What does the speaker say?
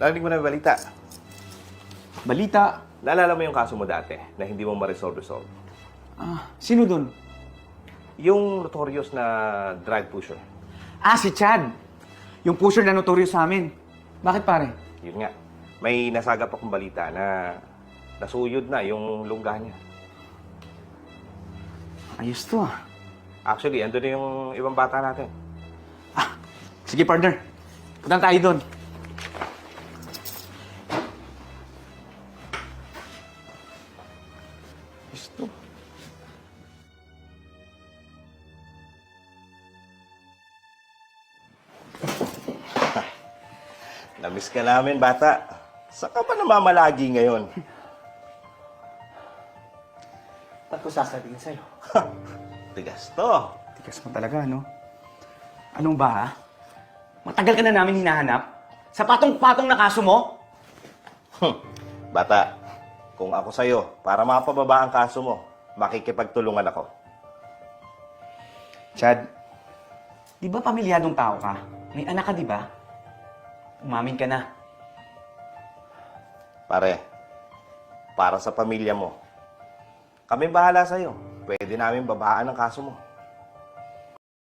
Narinig mo na yung balita. Balita? Naalala mo yung kaso mo dati na hindi mo ma-resolve? Sino dun? Yung notorious na drug pusher. Si Chad. Yung pusher na notorious sa amin. Bakit pare? Yun nga. May nasagap akong balita na nasuyod na yung lungga niya. Ayos to ah. Actually, andun na yung ibang bata natin. Sige partner. Punta tayo doon. Ayos to. Namiss ka namin, bata. Saan ka pa namamalagi ngayon? Ba't ko sasabihin sa'yo? Tigas to. Tigas mo talaga, no? Anong ba, ha? Matagal ka na namin hinahanap? Sa patong-patong na kaso mo? Bata, kung ako sa'yo, para mapababa ang kaso mo, makikipagtulungan ako. Chad, di ba pamilyadong tao ka? May anak ka, di ba? Umamin ka na. Pare, para sa pamilya mo, kami bahala sa'yo. Pwede namin babaan ang kaso mo.